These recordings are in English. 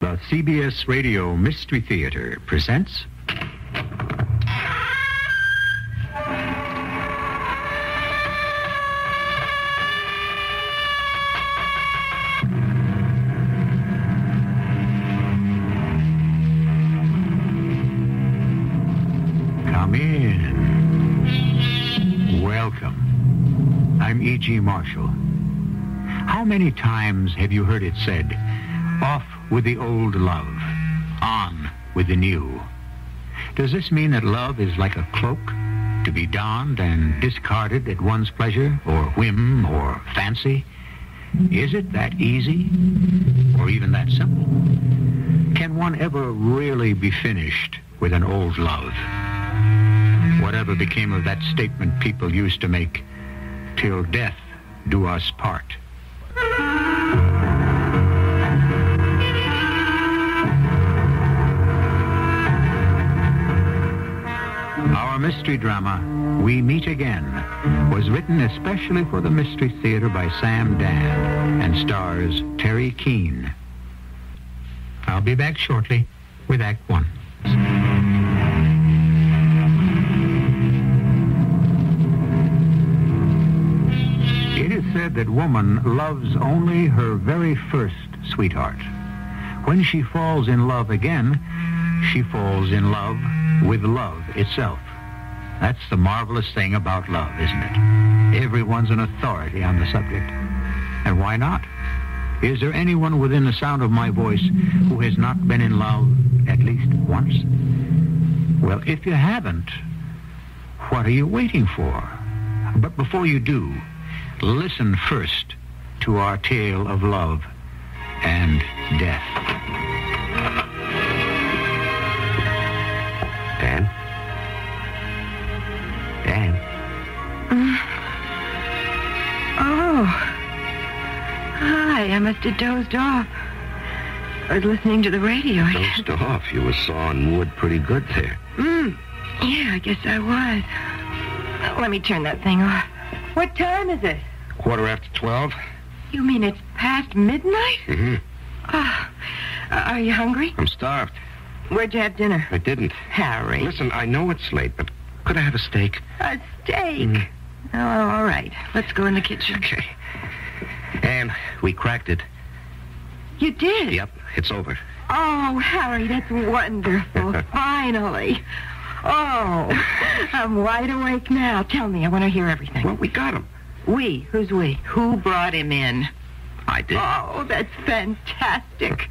The CBS Radio Mystery Theater presents... Come in. Welcome. I'm E.G. Marshall. How many times have you heard it said, off with the old love, on with the new? Does this mean that love is like a cloak to be donned and discarded at one's pleasure or whim or fancy? Is it that easy or even that simple? Can one ever really be finished with an old love? Whatever became of that statement people used to make, till death do us part? Our mystery drama, We Meet Again, was written especially for the Mystery Theater by Sam Dan and stars Terry Keane. I'll be back shortly with Act One. It is said that woman loves only her very first sweetheart. When she falls in love again, she falls in love with love itself. That's the marvelous thing about love, isn't it? Everyone's an authority on the subject. And why not? Is there anyone within the sound of my voice who has not been in love at least once? Well, if you haven't, what are you waiting for? But before you do, listen first to our tale of love and death. Dan? Dan? Oh. Hi, I must have dozed off. I was listening to the radio. Dozed off? You were sawing wood pretty good there. Yeah, I guess I was. Let me turn that thing off. What time is it? 12:15. You mean it's past midnight? Mm-hmm. Are you hungry? I'm starved. Where'd you have dinner? I didn't. Harry. Listen, I know it's late, but could I have a steak? A steak? Oh, all right. Let's go in the kitchen. Okay. And we cracked it. You did? Yep, it's over. Oh, Harry, that's wonderful. Finally. Oh, I'm wide awake now. Tell me, I want to hear everything. Well, we got him. We? Who's we? Who brought him in? I did. Oh, that's fantastic.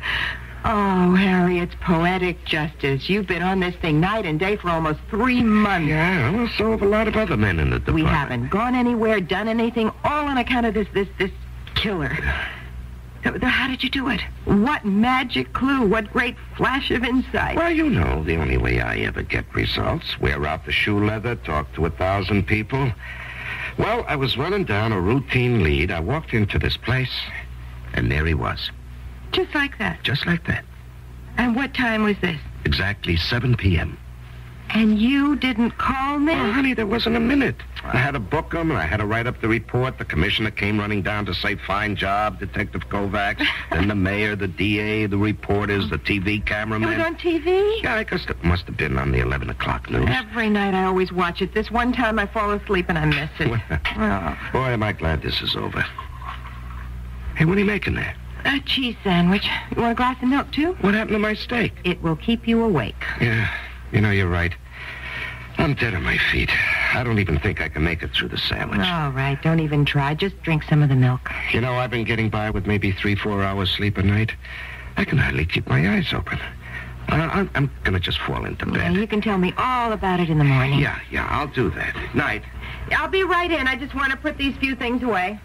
Oh, Harry, it's poetic justice. You've been on this thing night and day for almost 3 months. Yeah, well, so have a lot of other men in the department. We haven't gone anywhere, done anything, all on account of this killer. How did you do it? What magic clue? What great flash of insight? Well, you know, the only way I ever get results. Wear out the shoe leather, talk to 1,000 people. Well, I was running down a routine lead. I walked into this place, and there he was. Just like that? Just like that. And what time was this? Exactly 7 p.m. And you didn't call me? Oh, honey, there wasn't a minute. I had to book him, and I had to write up the report. The commissioner came running down to say, fine job, Detective Kovacs. Then the mayor, the DA, the reporters, the TV cameraman. It was on TV? Yeah, I guess it must have been on the 11 o'clock news. Every night I always watch it. This one time I fall asleep and I miss it. Boy, am I glad this is over. Hey, what are you making there? A cheese sandwich. You want a glass of milk, too? What happened to my steak? It will keep you awake. Yeah, you know, you're right. I'm dead on my feet. I don't even think I can make it through the sandwich. All right, don't even try. Just drink some of the milk. You know, I've been getting by with maybe 3-4 hours sleep a night. I can hardly keep my eyes open. I'm going to just fall into bed. Yeah, you can tell me all about it in the morning. Yeah, I'll do that. Night. I'll be right in. I just want to put these few things away.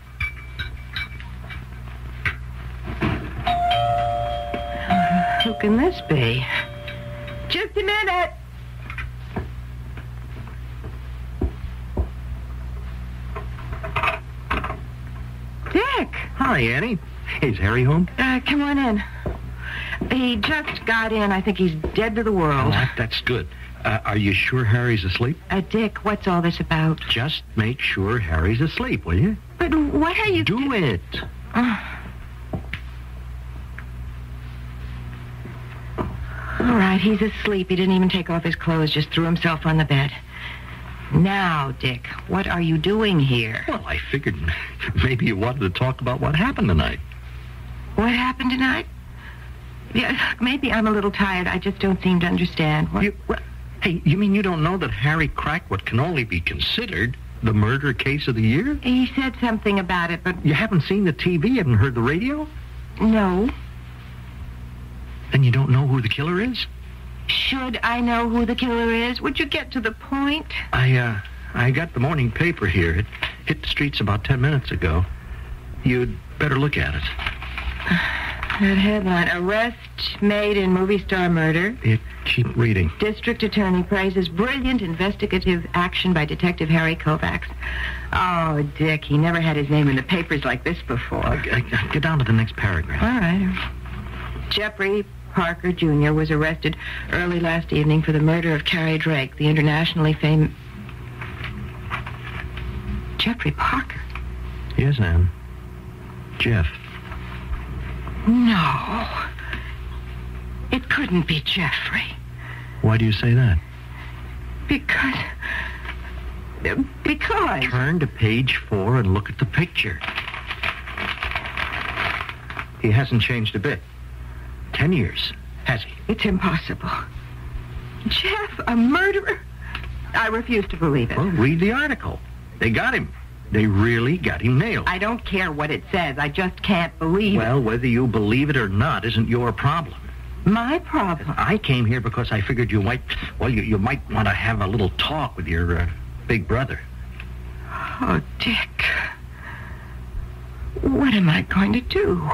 Who can this be? Just a minute. Dick. Hi, Annie. Is Harry home? Come on in. He just got in. I think he's dead to the world. That's good. Are you sure Harry's asleep? Dick, what's all this about? Just make sure Harry's asleep, will you? But what are you... Do it. All right, he's asleep. He didn't even take off his clothes, just threw himself on the bed. Now, Dick, what are you doing here? Well, I figured maybe you wanted to talk about what happened tonight. What happened tonight? Yeah, maybe I'm a little tired. I just don't seem to understand. Hey, you mean you don't know that Harry cracked what can only be considered the murder case of the year? He said something about it, but... You haven't seen the TV? You haven't heard the radio? No. Then you don't know who the killer is? Should I know who the killer is? Would you get to the point? I got the morning paper here. It hit the streets about 10 minutes ago. You'd better look at it. That headline, Arrest Made in Movie Star Murder. Keep reading. District Attorney praises brilliant investigative action by Detective Harry Kovacs. Oh, Dick, he never had his name in the papers like this before. Get down to the next paragraph. All right. Jeffrey Parker Jr. was arrested early last evening for the murder of Carrie Drake, the internationally famous... Jeffrey Parker? Yes, Anne. Jeff. No. It couldn't be Jeffrey. Why do you say that? Because... Turn to page 4 and look at the picture. He hasn't changed a bit. 10 years, has he? It's impossible. Jeff, a murderer? I refuse to believe it. Well, read the article. They got him. They really got him nailed. I don't care what it says. I just can't believe it. Well, whether you believe it or not isn't your problem. My problem? I came here because I figured you might, you might want to have a little talk with your big brother. Oh, Dick. What am I going to do?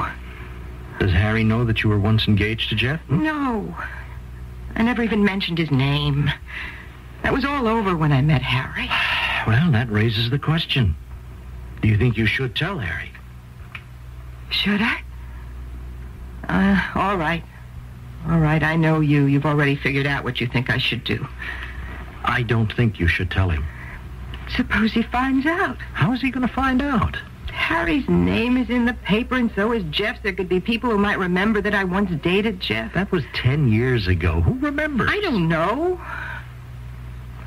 Does Harry know that you were once engaged to Jeff? No. I never even mentioned his name. That was all over when I met Harry. Well, that raises the question. Do you think you should tell Harry? Should I? All right. All right, I know you. You've already figured out what you think I should do. I don't think you should tell him. Suppose he finds out. How is he going to find out? Harry's name is in the paper, and so is Jeff's. There could be people who might remember that I once dated Jeff. That was 10 years ago. Who remembers? I don't know.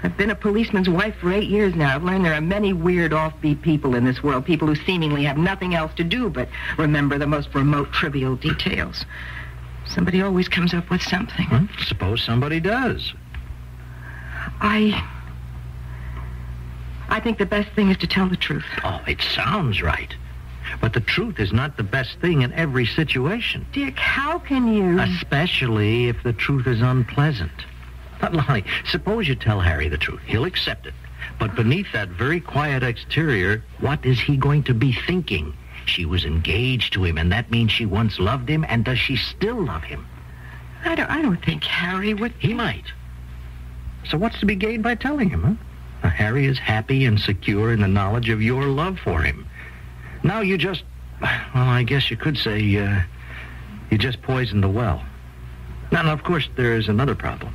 I've been a policeman's wife for 8 years now. I've learned there are many weird, offbeat people in this world, people who seemingly have nothing else to do but remember the most remote, trivial details. Somebody always comes up with something. Well, suppose somebody does. I think the best thing is to tell the truth. Oh, it sounds right. But the truth is not the best thing in every situation. Dick, how can you... Especially if the truth is unpleasant. But, Lonnie, suppose you tell Harry the truth. He'll accept it. But beneath that very quiet exterior, what is he going to be thinking? She was engaged to him, and that means she once loved him, and does she still love him? I don't think Harry would... He might. So what's to be gained by telling him, huh? Now, Harry is happy and secure in the knowledge of your love for him. Now you just... Well, I guess you could say you just poisoned the well. Now, of course, there is another problem.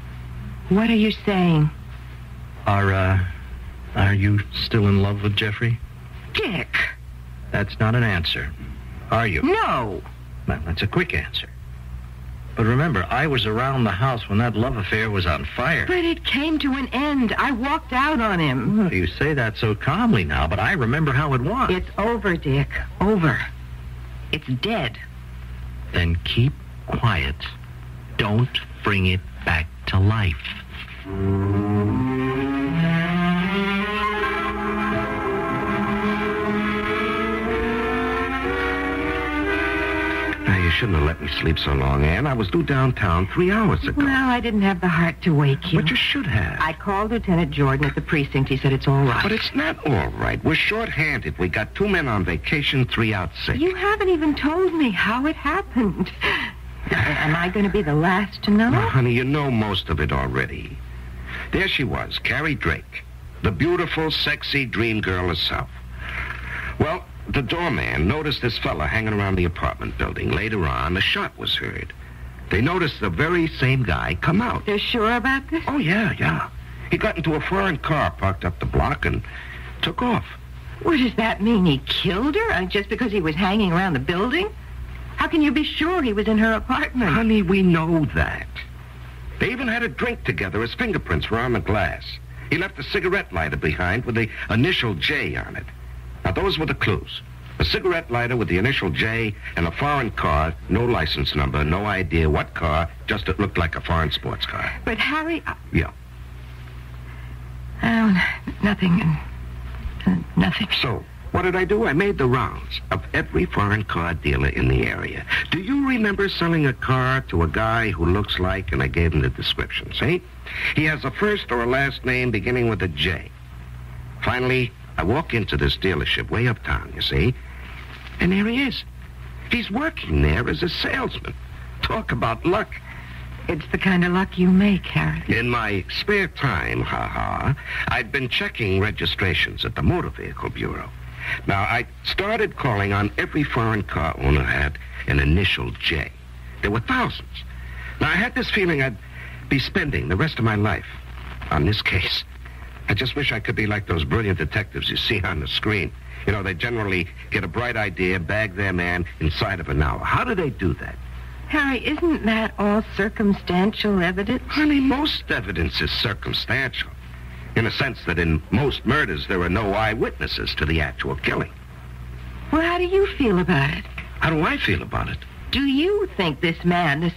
What are you saying? Are you still in love with Jeffrey? Dick. That's not an answer. Are you? No. Well, that's a quick answer. But remember, I was around the house when that love affair was on fire. But it came to an end. I walked out on him. Well, you say that so calmly now, but I remember how it was. It's over, Dick. Over. It's dead. Then keep quiet. Don't bring it back to life. You shouldn't have let me sleep so long, Anne. I was due downtown 3 hours ago. Well, I didn't have the heart to wake you. But you should have. I called Lieutenant Jordan at the precinct. He said it's all right. But it's not all right. We're short-handed. We got 2 men on vacation, 3 out sick. You haven't even told me how it happened. Am I going to be the last to know? Now, honey, you know most of it already. There she was, Carrie Drake, the beautiful, sexy dream girl herself. Well, the doorman noticed this fella hanging around the apartment building. Later on, a shot was heard. They noticed the very same guy come out. They're sure about this? Oh, yeah. He got into a foreign car parked up the block and took off. What does that mean? He killed her just because he was hanging around the building? How can you be sure he was in her apartment? Honey, we know that. They even had a drink together. His fingerprints were on the glass. He left a cigarette lighter behind with the initial J on it. Now, those were the clues. A cigarette lighter with the initial J and a foreign car, no license number, no idea what car, just it looked like a foreign sports car. But Harry... Yeah. Oh, nothing. Nothing. So, what did I do? I made the rounds of every foreign car dealer in the area. Do you remember selling a car to a guy who looks like, and I gave him the description, see? He has a first or a last name beginning with a J. Finally, I walk into this dealership way uptown, you see, and there he is. He's working there as a salesman. Talk about luck. It's the kind of luck you make, Harry. In my spare time, I'd been checking registrations at the Motor Vehicle Bureau. Now, I started calling on every foreign car owner who had an initial J. There were thousands. Now, I had this feeling I'd be spending the rest of my life on this case. I just wish I could be like those brilliant detectives you see on the screen. You know, they generally get a bright idea, bag their man inside of an hour. How do they do that? Harry, isn't that all circumstantial evidence? Honey, most evidence is circumstantial. In a sense that in most murders, there are no eyewitnesses to the actual killing. Well, how do you feel about it? How do I feel about it? Do you think this man, this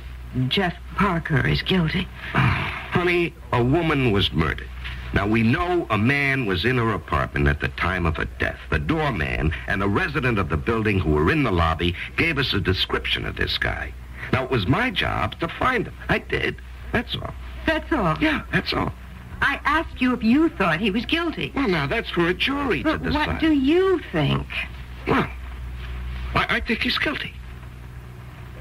Jeff Parker, is guilty? Honey, a woman was murdered. Now, we know a man was in her apartment at the time of her death. The doorman and a resident of the building who were in the lobby gave us a description of this guy. Now, it was my job to find him. I did. That's all. That's all? Yeah, that's all. I asked you if you thought he was guilty. Well, now, that's for a jury to But decide. what do you think? Well, I think he's guilty.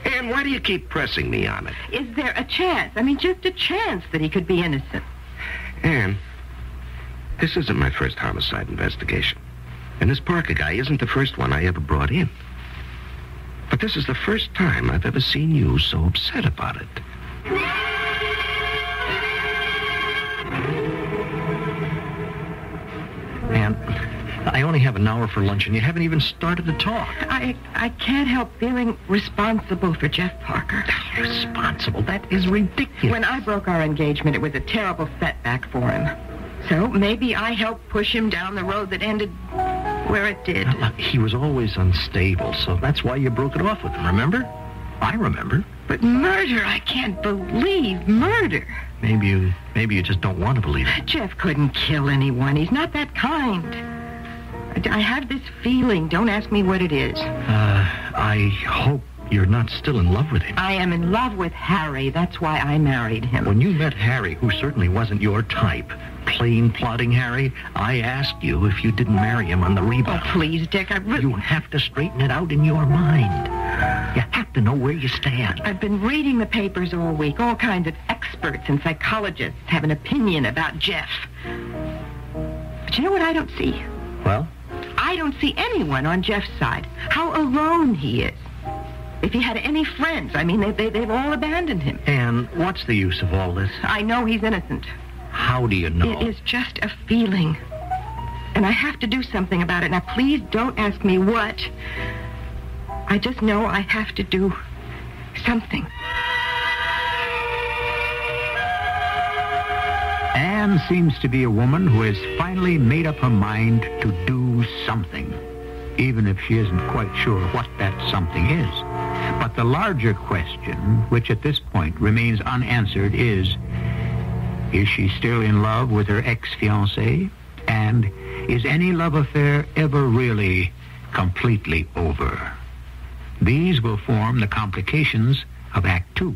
Ann, why do you keep pressing me on it? Is there a chance, I mean, just a chance that he could be innocent? Ann, this isn't my first homicide investigation. And this Parker guy isn't the first one I ever brought in. But this is the first time I've ever seen you so upset about it. Ann, I only have an hour for lunch, and you haven't even started to talk. I can't help feeling responsible for Jeff Parker. Responsible? That is ridiculous. When I broke our engagement, it was a terrible setback for him. So maybe I helped push him down the road that ended where it did. He was always unstable, so that's why you broke it off with him, remember? I remember. But murder, I can't believe murder. Maybe you just don't want to believe it. Jeff couldn't kill anyone. He's not that kind. I have this feeling. Don't ask me what it is. I hope you're not still in love with him. I am in love with Harry. That's why I married him. When you met Harry, who certainly wasn't your type, plain plodding Harry, I asked you if you didn't marry him on the rebound. Oh, please, Dick, You have to straighten it out in your mind. You have to know where you stand. I've been reading the papers all week. All kinds of experts and psychologists have an opinion about Jeff. But you know what I don't see? Well? I don't see anyone on Jeff's side. How alone he is. If he had any friends, I mean, they've all abandoned him. And what's the use of all this? I know he's innocent. How do you know? It is just a feeling. And I have to do something about it. Now, please don't ask me what. I just know I have to do something. Anne seems to be a woman who has finally made up her mind to do something, even if she isn't quite sure what that something is. But the larger question, which at this point remains unanswered, is she still in love with her ex-fiancé? And is any love affair ever really completely over? These will form the complications of Act 2.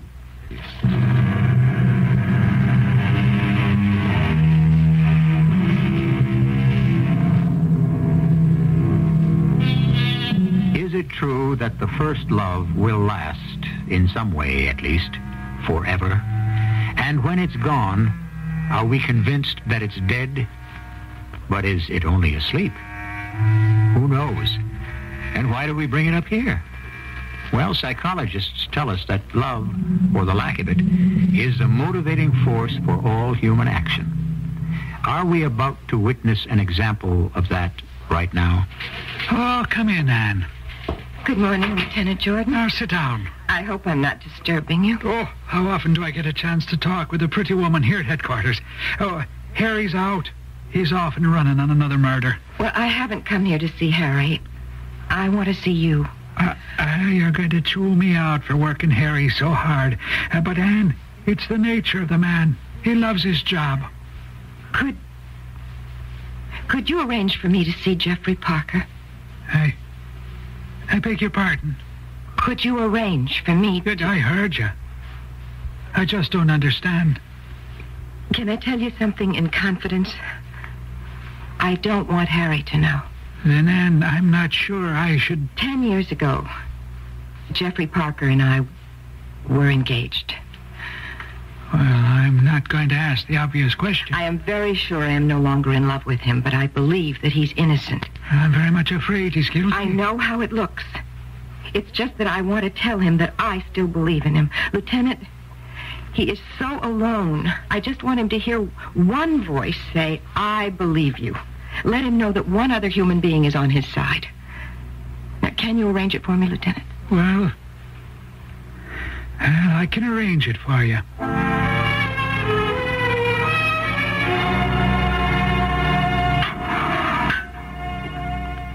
Is it true that the first love will last, in some way at least, forever? And when it's gone, are we convinced that it's dead? But is it only asleep? Who knows? And why do we bring it up here? Well, psychologists tell us that love, or the lack of it, is the motivating force for all human action. Are we about to witness an example of that right now? Oh, come in, Anne. Good morning, Lieutenant Jordan. Now, sit down. I hope I'm not disturbing you. Oh, how often do I get a chance to talk with a pretty woman here at headquarters? Oh, Harry's out. He's off and running on another murder. Well, I haven't come here to see Harry. I want to see you. You're going to chew me out for working Harry so hard. But, Anne, it's the nature of the man. He loves his job. Could you arrange for me to see Jeffrey Parker? I beg your pardon. Could you arrange for me Good, I heard you. I just don't understand. Can I tell you something in confidence? I don't want Harry to know. Then, Anne, I'm not sure I should... 10 years ago, Jeffrey Parker and I were engaged. Well, I'm not going to ask the obvious question. I am very sure I am no longer in love with him, but I believe that he's innocent. I'm very much afraid he's guilty. I know how it looks. It's just that I want to tell him that I still believe in him. Lieutenant, he is so alone. I just want him to hear one voice say, I believe you. Let him know that one other human being is on his side. Now, can you arrange it for me, Lieutenant? Well, I can arrange it for you.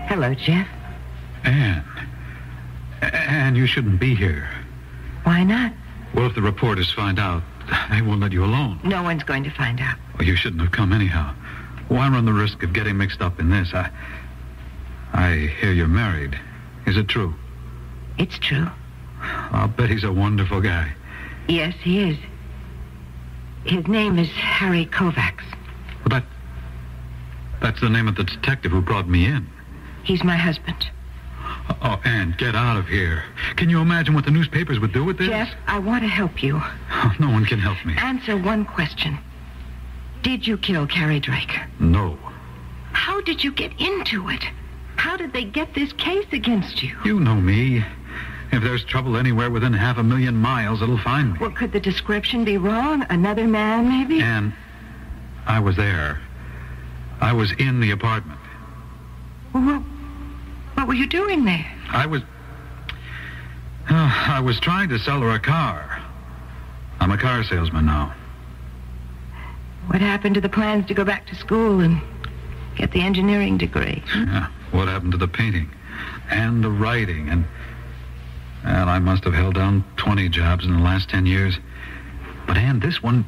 Hello, Jeff. Anne, you shouldn't be here. Why not? Well, if the reporters find out, they won't let you alone. No one's going to find out. Well, you shouldn't have come anyhow. Why run the risk of getting mixed up in this? I hear you're married. Is it true? It's true. I'll bet he's a wonderful guy. Yes, he is. His name is Harry Kovacs. Well, that's the name of the detective who brought me in. He's my husband. Oh, Anne, get out of here. Can you imagine what the newspapers would do with this? Jeff, I want to help you. Oh, no one can help me. Answer one question. Did you kill Carrie Drake? No. How did you get into it? How did they get this case against you? You know me. If there's trouble anywhere within 500,000 miles, it'll find me. Well, could the description be wrong? Another man, maybe? Anne, I was there. I was in the apartment. Well, what were you doing there? I was trying to sell her a car. I'm a car salesman now. What happened to the plans to go back to school and get the engineering degree? Yeah, what happened to the painting and the writing and I must have held down 20 jobs in the last 10 years. But Anne, this one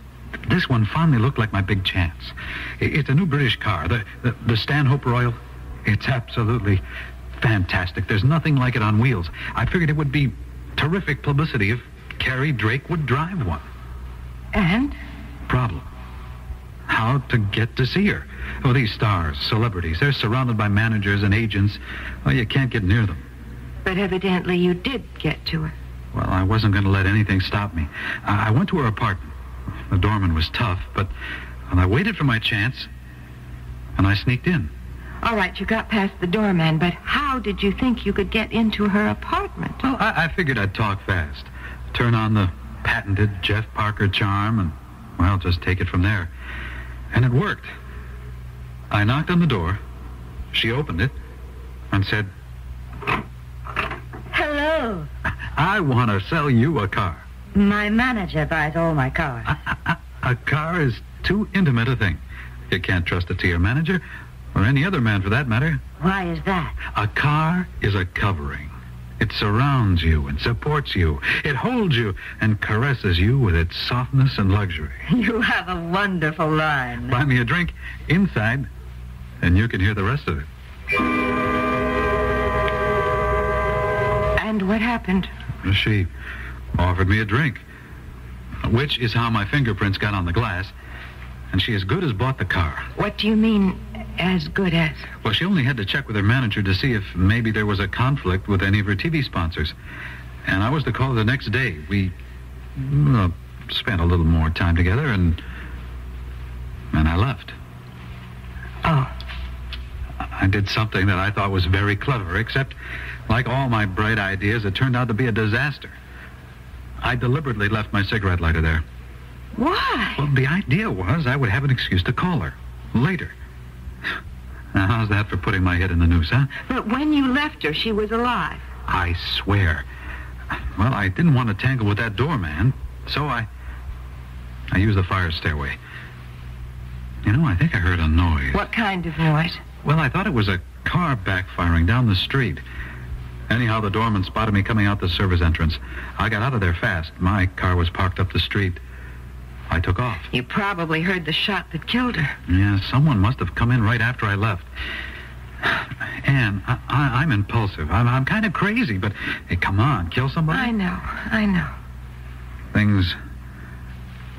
finally looked like my big chance. It's a new British car, the Stanhope Royal. It's absolutely fantastic. There's nothing like it on wheels. I figured it would be terrific publicity if Carrie Drake would drive one. And? Problem. How to get to see her. Oh, these stars, celebrities, they're surrounded by managers and agents. Well, you can't get near them. But evidently you did get to her. Well, I wasn't going to let anything stop me. I went to her apartment. The doorman was tough, but I waited for my chance, and I sneaked in. All right, you got past the doorman, but how did you think you could get into her apartment? Well, I figured I'd talk fast. Turn on the patented Jeff Parker charm, and, well, just take it from there. And it worked. I knocked on the door. She opened it and said, Hello. I want to sell you a car. My manager buys all my cars. A car is too intimate a thing. You can't trust it to your manager, or any other man for that matter. Why is that? A car is a covering. It surrounds you and supports you. It holds you and caresses you with its softness and luxury. You have a wonderful line. Buy me a drink inside, and you can hear the rest of it. And what happened? She offered me a drink, which is how my fingerprints got on the glass, and she as good as bought the car. What do you mean, as good as? Well, she only had to check with her manager to see if maybe there was a conflict with any of her TV sponsors. And I was to call her the next day. We spent a little more time together, and I left. Oh. I did something that I thought was very clever, except, like all my bright ideas, it turned out to be a disaster. I deliberately left my cigarette lighter there. Why? Well, the idea was I would have an excuse to call her later. Now, how's that for putting my head in the noose, huh? But when you left her, she was alive. I swear. Well, I didn't want to tangle with that doorman, so I used the fire stairway. You know, I think I heard a noise. What kind of noise? Well, I thought it was a car backfiring down the street. Anyhow, the doorman spotted me coming out the service entrance. I got out of there fast. My car was parked up the street. I took off. You probably heard the shot that killed her. Yeah, someone must have come in right after I left. Anne, I'm impulsive. I'm kind of crazy, but hey, come on, kill somebody? I know. Things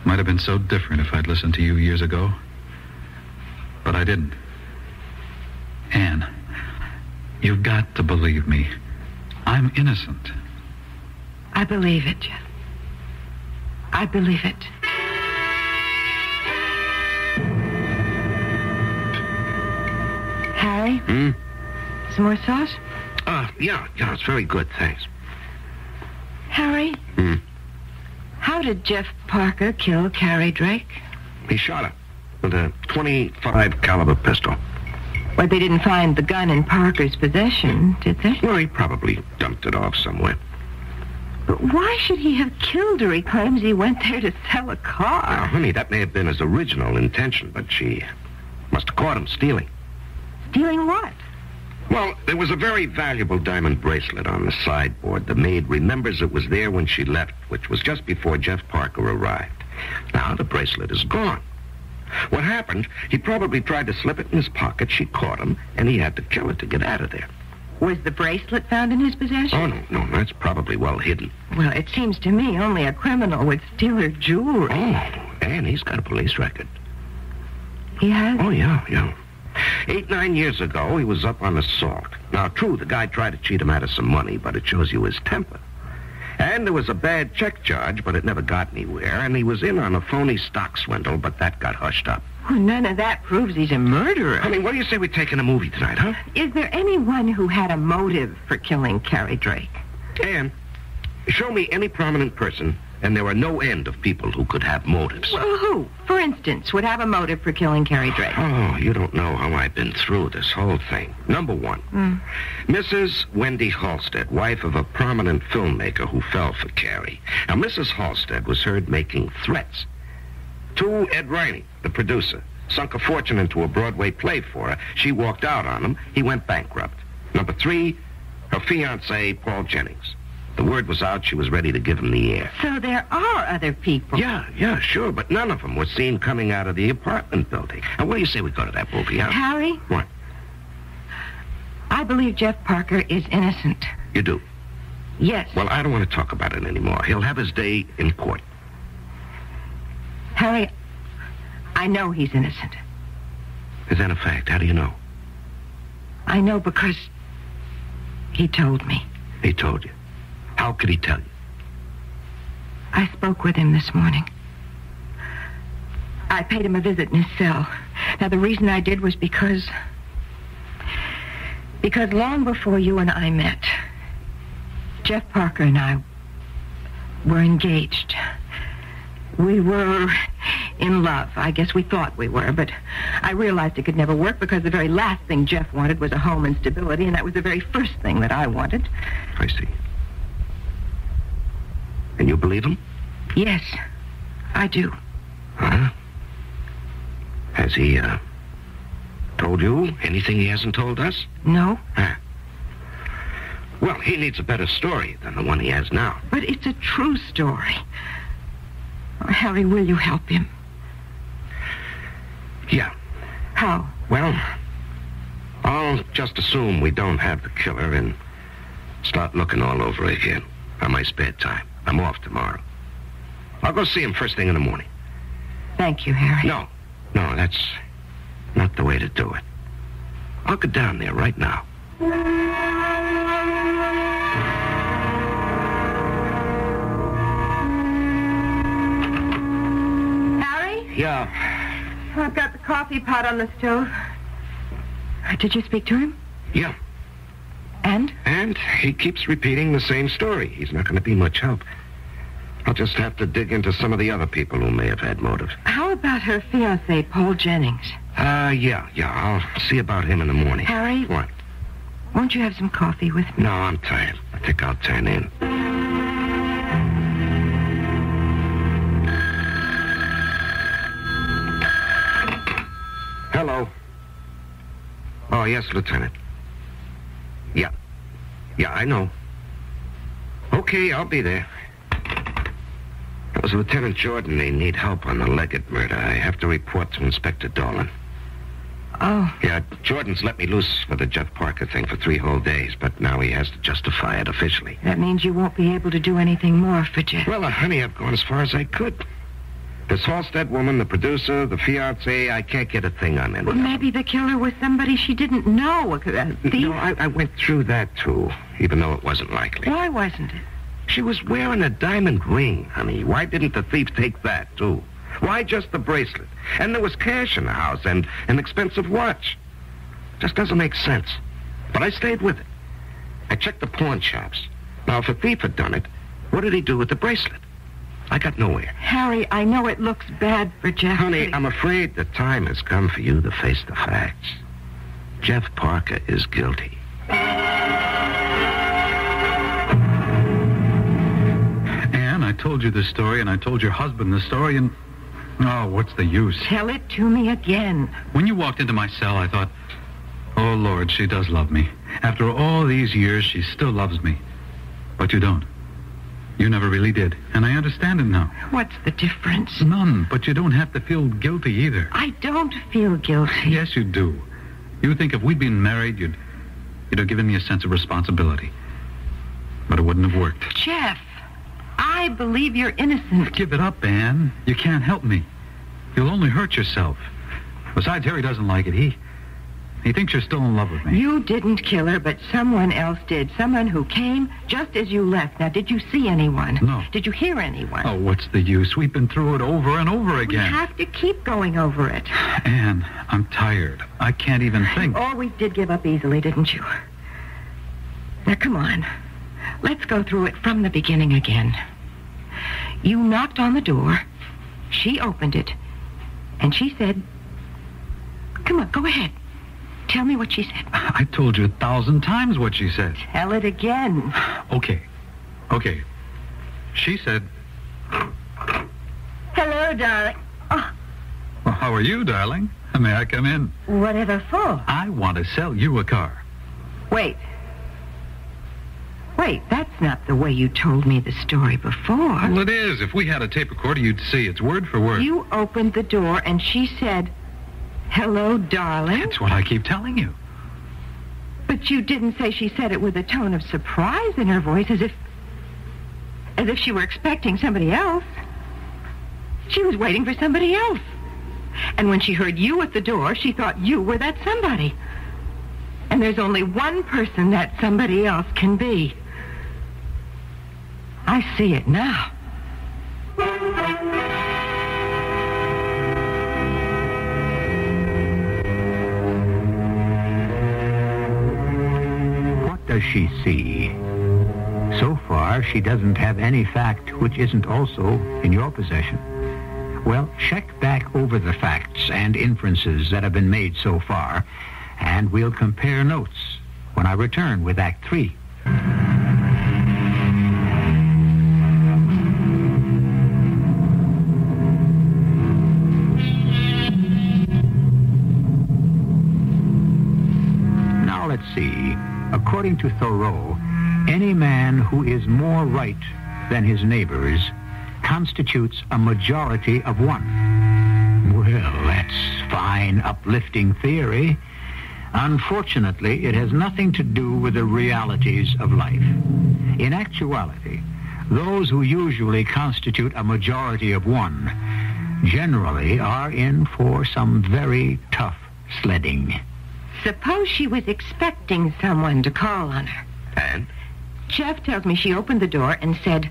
might have been so different if I'd listened to you years ago. But I didn't. Anne, you've got to believe me. I'm innocent. I believe it, Jeff. I believe it. Harry? Some more sauce? Yeah, it's very good, thanks. Harry? How did Jeff Parker kill Carrie Drake? He shot her with a .25 caliber pistol. Well, they didn't find the gun in Parker's possession, did they? Well, he probably dumped it off somewhere. But why should he have killed her? He claims he went there to sell a car. Now, honey, that may have been his original intention, but she must have caught him stealing. Stealing what? Well, there was a very valuable diamond bracelet on the sideboard. The maid remembers it was there when she left, which was just before Jeff Parker arrived. Now, the bracelet is gone. What happened, he probably tried to slip it in his pocket. She caught him, and he had to kill her to get out of there. Was the bracelet found in his possession? Oh, no, that's probably well hidden. Well, it seems to me only a criminal would steal her jewelry. Oh, and he's got a police record. He has? Oh, yeah. 8-9 years ago, he was up on assault. Now, true, the guy tried to cheat him out of some money, but it shows you his temper. And there was a bad check charge, but it never got anywhere. And he was in on a phony stock swindle, but that got hushed up. Well, none of that proves he's a murderer. Honey, what do you say we take in a movie tonight, huh? Is there anyone who had a motive for killing Carrie Drake? Anne, show me any prominent person, and there are no end of people who could have motives. Well, who, for instance, would have a motive for killing Carrie Drake? Oh, you don't know how I've been through this whole thing. Number one, Mrs. Wendy Halstead, wife of a prominent filmmaker who fell for Carrie. Now, Mrs. Halstead was heard making threats to Ed Rainey, the producer. Sunk a fortune into a Broadway play for her. She walked out on him. He went bankrupt. Number three, her fiancé, Paul Jennings. The word was out she was ready to give him the air. So there are other people. Yeah, sure, but none of them were seen coming out of the apartment building. Now, what do you say we go to that movie, huh? Harry? What? I believe Jeff Parker is innocent. You do? Yes. Well, I don't want to talk about it anymore. He'll have his day in court. Harry, I know he's innocent. Is that a fact? How do you know? I know because he told me. He told you. How could he tell you? I spoke with him this morning. I paid him a visit in his cell. Now, the reason I did was because long before you and I met, Jeff Parker and I were engaged. We were in love. I guess we thought we were, but I realized it could never work because the very last thing Jeff wanted was a home and stability, and that was the very first thing that I wanted. I see. And you believe him? Yes, I do. Huh? Has he, told you anything he hasn't told us? No. Huh. Well, he needs a better story than the one he has now. But it's a true story. Oh, Harry, will you help him? Yeah. How? Well, I'll just assume we don't have the killer and start looking all over again on my spare time. I'm off tomorrow. I'll go see him first thing in the morning. Thank you, Harry. No, that's not the way to do it. I'll go down there right now. Harry? Yeah. I've got the coffee pot on the stove. Did you speak to him? Yeah. And? And he keeps repeating the same story. He's not going to be much help. I'll just have to dig into some of the other people who may have had motives. How about her fiancé, Paul Jennings? Yeah. I'll see about him in the morning. Harry? What? Won't you have some coffee with me? No, I'm tired. I think I'll turn in. Hello. Oh, yes, Lieutenant. Yeah. Yeah, I know. Okay, I'll be there. That was Lieutenant Jordan. They need help on the Leggett murder. I have to report to Inspector Dolan. Oh. Yeah, Jordan's let me loose for the Jeff Parker thing for 3 whole days, but now he has to justify it officially. That means you won't be able to do anything more for Jeff. Well, honey, I've gone as far as I could. This Halstead woman, the producer, the fiancé, I can't get a thing on any Well, of them. maybe the killer was somebody she didn't know. A thief? No, I went through that, too, even though it wasn't likely. Why wasn't it? She was wearing a diamond ring, honey. Why didn't the thief take that, too? Why just the bracelet? And there was cash in the house and an expensive watch. Just doesn't make sense. But I stayed with it. I checked the pawn shops. Now, if a thief had done it, what did he do with the bracelet? I got nowhere. Harry, I know it looks bad for Jeff. Honey, I'm afraid the time has come for you to face the facts. Jeff Parker is guilty. Anne, I told you this story, and I told your husband this story, and... Oh, what's the use? Tell it to me again. When you walked into my cell, I thought, oh, Lord, she does love me. After all these years, she still loves me. But you don't. You never really did, and I understand it now. What's the difference? None, but you don't have to feel guilty either. I don't feel guilty. Yes, you do. You think if we'd been married, you'd have given me a sense of responsibility. But it wouldn't have worked. Jeff, I believe you're innocent. Give it up, Anne. You can't help me. You'll only hurt yourself. Besides, Harry doesn't like it. He thinks you're still in love with me. You didn't kill her, but someone else did. Someone who came just as you left. Now, did you see anyone? No. Did you hear anyone? Oh, what's the use? We've been through it over and over We again. have to keep going over it. Anne, I'm tired. I can't even think. You always did give up easily, didn't you? Now, come on. Let's go through it from the beginning again. You knocked on the door. She opened it. And she said... Come on, go ahead. Tell me what she said. I told you 1,000 times what she said. Tell it again. Okay. She said, Hello, darling. Oh, well, how are you, darling? May I come in? whatever for? I want to sell you a car. Wait, that's not the way you told me the story before. Well, it is. If we had a tape recorder, you'd see it's word for word. You opened the door and she said, hello, darling. That's what I keep telling you. But you didn't say she said it with a tone of surprise in her voice, as if she were expecting somebody else. She was waiting for somebody else. And when she heard you at the door, she thought you were that somebody. And there's only one person that somebody else can be. I see it now. What does she see? So far, she doesn't have any fact which isn't also in your possession. Well, check back over the facts and inferences that have been made so far, and we'll compare notes when I return with Act 3. Now let's see. According to Thoreau, any man who is more right than his neighbors constitutes a majority of one. Well, that's fine, uplifting theory. Unfortunately, it has nothing to do with the realities of life. In actuality, those who usually constitute a majority of one generally are in for some very tough sledding. Suppose she was expecting someone to call on her. And? Jeff tells me she opened the door and said,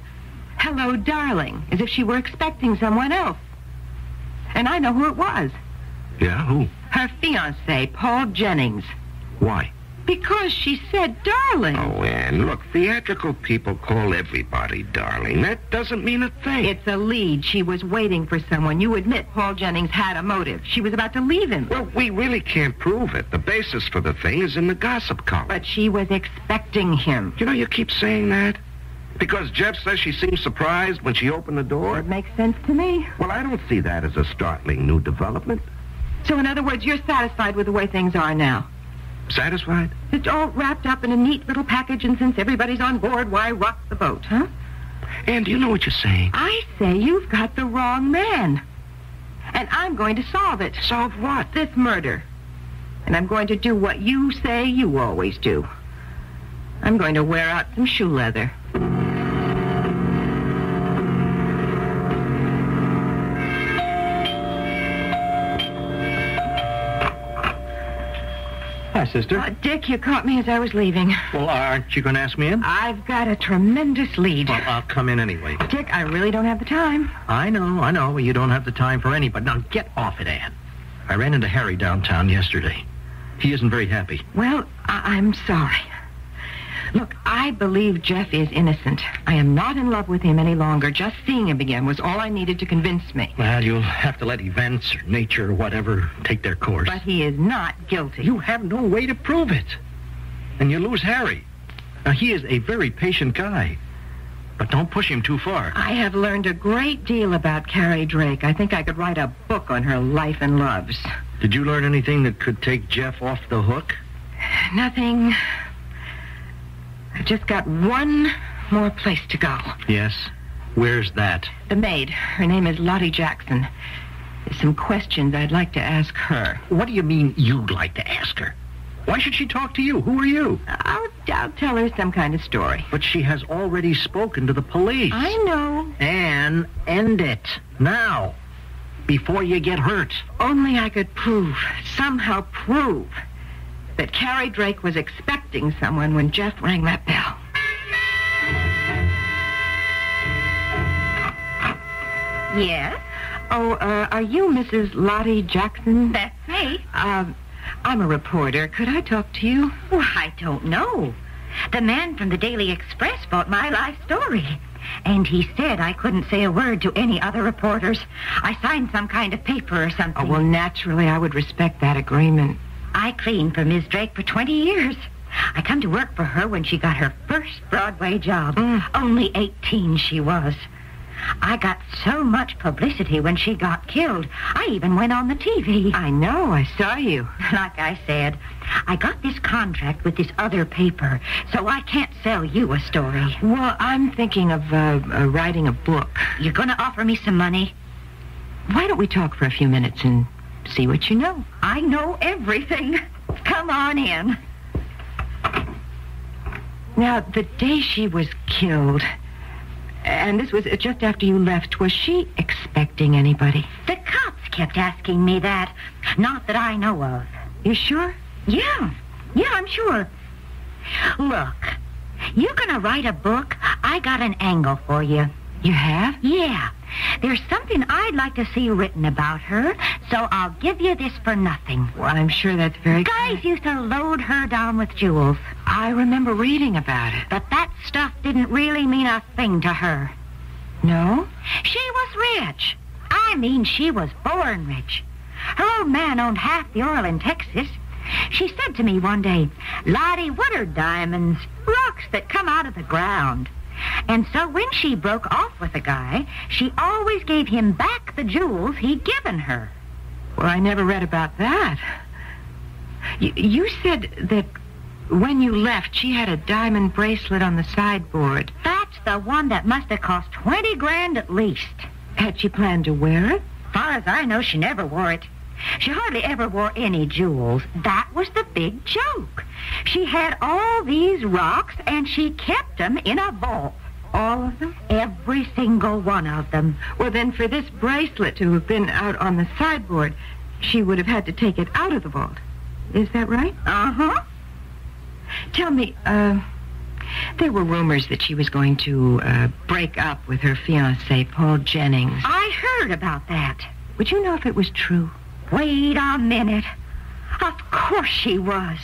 hello, darling, as if she were expecting someone else. And I know who it was. Yeah, who? Her fiancé, Paul Jennings. Why? Because she said darling. Oh, Ann, look, theatrical people call everybody darling. That doesn't mean a thing. It's a lead. She was waiting for someone. You admit Paul Jennings had a motive. She was about to leave him. Well, we really can't prove it. The basis for the thing is in the gossip column. But she was expecting him. You know, you keep saying that. Because Jeff says she seemed surprised when she opened the door. It makes sense to me. Well, I don't see that as a startling new development. So, in other words, you're satisfied with the way things are now? Satisfied? It's all wrapped up in a neat little package, and since everybody's on board, why rock the boat, huh? Ann, do you know what you're saying? I say you've got the wrong man. And I'm going to solve it. Solve what? This murder. And I'm going to do what you say you always do. I'm going to wear out some shoe leather. Hi, sister. Dick, you caught me as I was leaving. Well, aren't you going to ask me in? I've got a tremendous lead. Well, I'll come in anyway. Dick, I really don't have the time. I know. You don't have the time for anybody. Now, get off it, Ann. I ran into Harry downtown yesterday. He isn't very happy. Well, I'm sorry. Look, I believe Jeff is innocent. I am not in love with him any longer. Just seeing him again was all I needed to convince me. Well, you'll have to let events or nature or whatever take their course. But he is not guilty. You have no way to prove it. And you lose Harry. Now, he is a very patient guy. But don't push him too far. I have learned a great deal about Carrie Drake. I think I could write a book on her life and loves. Did you learn anything that could take Jeff off the hook? Nothing. I've just got one more place to go. Yes? Where's that? The maid. Her name is Lottie Jackson. There's some questions I'd like to ask her. What do you mean you'd like to ask her? Why should she talk to you? Who are you? I'll tell her some kind of story. But she has already spoken to the police. I know. Anne, end it. Now. Before you get hurt. Only I could somehow prove, that Carrie Drake was expecting someone when Jeff rang that bell. Yes? Oh, are you Mrs. Lottie Jackson? That's me. I'm a reporter. Could I talk to you? Well, I don't know. The man from the Daily Express bought my life story. And he said I couldn't say a word to any other reporters. I signed some kind of paper or something. Oh, well, naturally, I would respect that agreement. I cleaned for Miss Drake for 20 years. I come to work for her when she got her first Broadway job. Only 18 she was. I got so much publicity when she got killed. I even went on the TV. I know. I saw you. Like I said, I got this contract with this other paper, so I can't sell you a story. Well, I'm thinking of writing a book. You're going to offer me some money? Why don't we talk for a few minutes and see what you know? I know everything. Come on in. Now, the day she was killed, and this was just after you left, was she expecting anybody? The cops kept asking me that. Not that I know of. You sure? Yeah, I'm sure. Look, you're going to write a book? I got an angle for you. You have? Yeah. There's something I'd like to see written about her, so I'll give you this for nothing. Well, I'm sure that's very Guys used to load her down with jewels. I remember reading about it. But that stuff didn't really mean a thing to her. No? She was rich. I mean, she was born rich. Her old man owned half the oil in Texas. She said to me one day, Lottie, what are diamonds? Rocks that come out of the ground. And so when she broke off with a guy, she always gave him back the jewels he'd given her. Well, I never read about that. You said that when you left, she had a diamond bracelet on the sideboard. That's the one that must have cost 20 grand at least. Had she planned to wear it? Far as I know, she never wore it. She hardly ever wore any jewels. That was the big joke. She had all these rocks, and she kept them in a vault. All of them? Every single one of them. Well, then, for this bracelet to have been out on the sideboard, she would have had to take it out of the vault. Is that right? Uh-huh. Tell me, there were rumors that she was going to break up with her fiancé, Paul Jennings. I heard about that. Would you know if it was true? Wait a minute. Of course she was.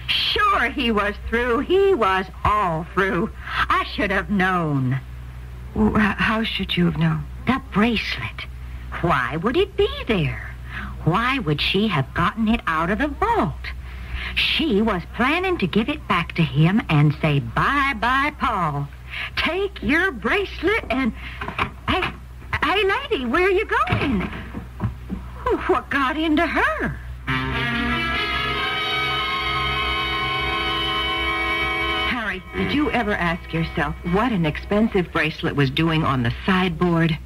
Sure, he was through. He was all through. I should have known. Well, how should you have known? The bracelet. Why would it be there? Why would she have gotten it out of the vault? She was planning to give it back to him and say, bye-bye, Paul. Take your bracelet and... Hey, lady, where are you going? What got into her? Harry, did you ever ask yourself what an expensive bracelet was doing on the sideboard?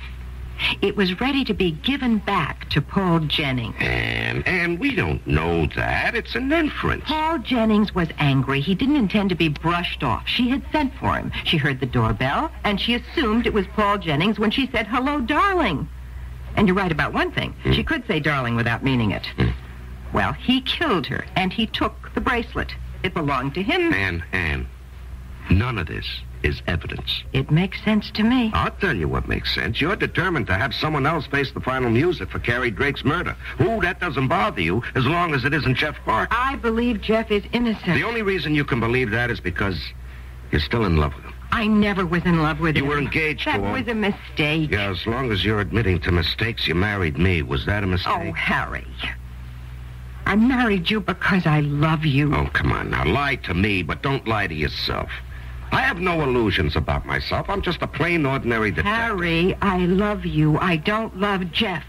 It was ready to be given back to Paul Jennings. And we don't know that. It's an inference. Paul Jennings was angry. He didn't intend to be brushed off. She had sent for him. She heard the doorbell, and she assumed it was Paul Jennings when she said, hello, darling. And you're right about one thing. She could say darling without meaning it. Well, he killed her, and he took the bracelet. It belonged to him. Anne, none of this is evidence. It makes sense to me. I'll tell you what makes sense. You're determined to have someone else face the final music for Carrie Drake's murder. Ooh, that doesn't bother you as long as it isn't Jeff Parker. I believe Jeff is innocent. The only reason you can believe that is because you're still in love with him. I never was in love with him. You were engaged to That him. was a mistake. Yeah, as long as you're admitting to mistakes, you married me. Was that a mistake? Oh, Harry. I married you because I love you. Oh, come on now. Lie to me, but don't lie to yourself. I have no illusions about myself. I'm just a plain, ordinary detective. Harry, I love you. I don't love Jeff.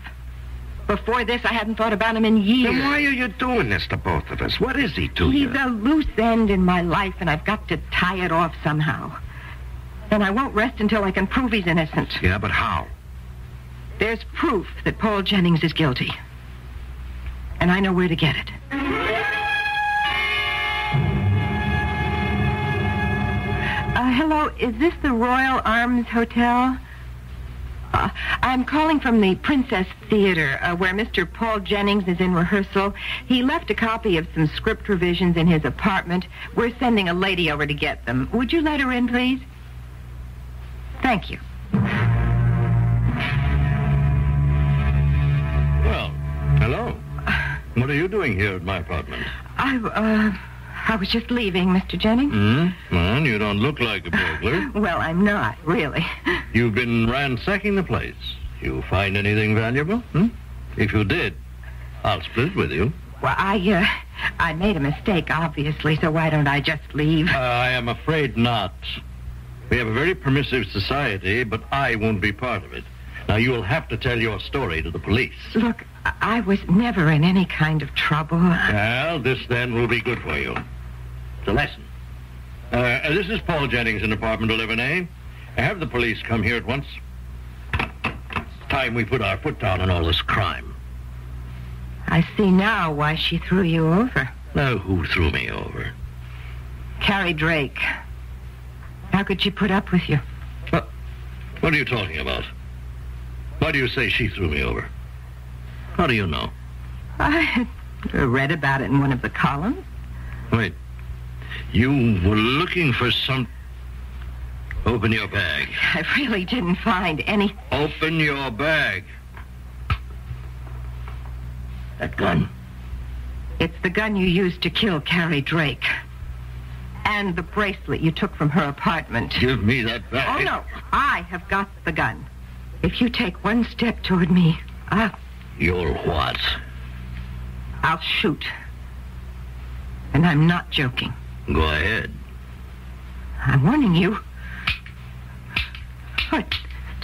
Before this, I hadn't thought about him in years. Then why are you doing this to both of us? What is he to you? He's a loose end in my life, and I've got to tie it off somehow. And I won't rest until I can prove he's innocent. Yeah, but how? There's proof that Paul Jennings is guilty. And I know where to get it. Hello, is this the Royal Arms Hotel? I'm calling from the Princess Theater, where Mr. Paul Jennings is in rehearsal. He left a copy of some script revisions in his apartment. We're sending a lady over to get them. Would you let her in, please? Thank you. Well, hello. What are you doing here at my apartment? I was just leaving, Mr. Jennings. Well, you don't look like a burglar. Well, I'm not, really. You've been ransacking the place. You find anything valuable? If you did, I'll split it with you. Well, I made a mistake, obviously, so why don't I just leave? I am afraid not. We have a very permissive society, but I won't be part of it. Now, you will have to tell your story to the police. Look, I was never in any kind of trouble. Well, this then will be good for you. It's a lesson. This is Paul Jennings in apartment 11A. Have the police come here at once. It's time we put our foot down on all this crime. I see now why she threw you over. Now, who threw me over? Carrie Drake. How could she put up with you? What are you talking about? Why do you say she threw me over? How do you know? I read about it in one of the columns. Wait. You were looking for some... Open your bag. I really didn't find any... Open your bag. That gun. It's the gun you used to kill Carrie Drake. And the bracelet you took from her apartment. Give me that bag. Oh, no. I have got the gun. If you take one step toward me, You'll what? I'll shoot. And I'm not joking. Go ahead. I'm warning you. It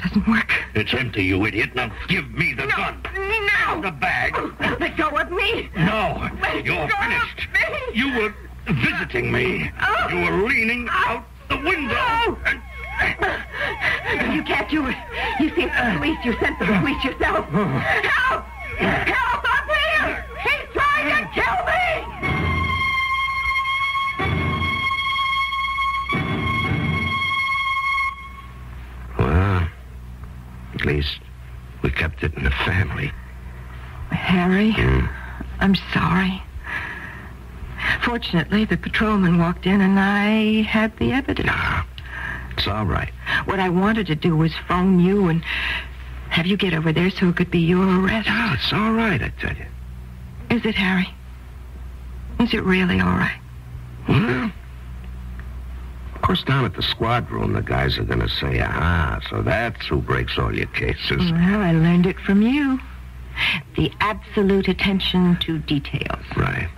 doesn't work. It's empty, you idiot. Now give me the gun. No! The bag. Let go of me! No, you're finished. You were visiting me. You were leaning out the window. You can't do it. You think the police. You sent the police yourself. Help! Help up here! He's trying to kill me! Well, at least we kept it in the family. Harry, I'm sorry. Fortunately, the patrolman walked in and I had the evidence. Nah, it's all right. What I wanted to do was phone you and have you get over there so it could be your arrest. No, it's all right, I tell you. Is it, Harry? Is it really all right? Well, of course, down at the squad room, the guys are going to say, aha, so that's who breaks all your cases. Well, I learned it from you. The absolute attention to details. Right.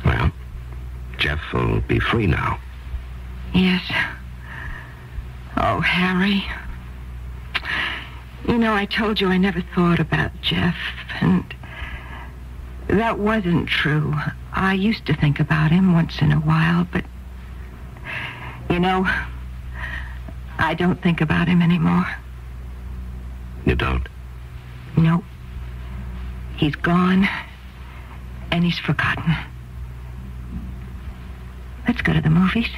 Well, Jeff will be free now. Yes. Oh, Harry. You know, I told you I never thought about Jeff, and that wasn't true. I used to think about him once in a while, but, you know, I don't think about him anymore. You don't? Nope. He's gone, and he's forgotten. Let's go to the movies.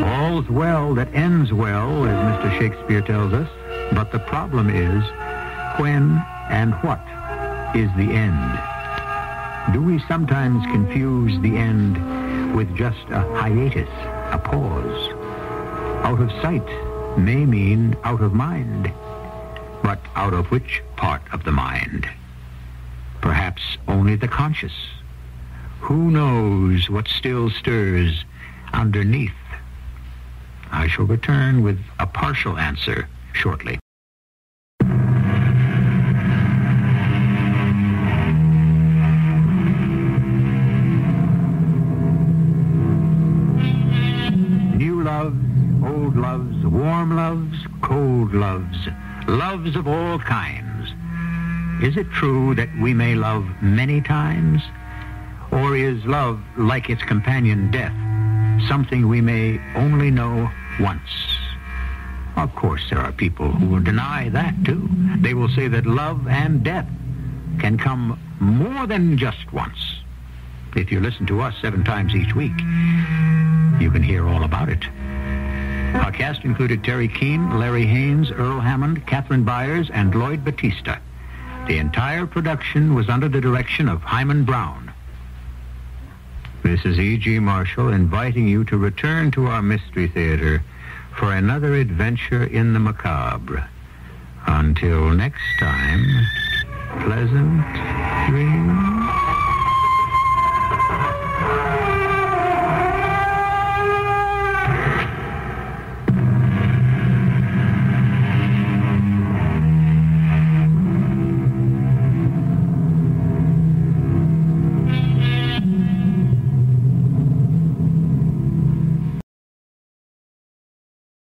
All's well that ends well, as Mr. Shakespeare tells us. But the problem is, when and what is the end? Do we sometimes confuse the end with just a hiatus, a pause? Out of sight may mean out of mind. But out of which part of the mind? Perhaps only the conscious. Who knows what still stirs underneath? I shall return with a partial answer shortly. New loves, old loves, warm loves, cold loves, loves of all kinds. Is it true that we may love many times? Or is love, like its companion death, something we may only know once? Of course, there are people who will deny that, too. They will say that love and death can come more than just once. If you listen to us 7 times each week, you can hear all about it. Our cast included Terry Keane, Larry Haynes, Earl Hammond, Catherine Byers, and Lloyd Batista. The entire production was under the direction of Hyman Brown. This is E.G. Marshall inviting you to return to our Mystery Theater for another adventure in the macabre. Until next time, pleasant dreams.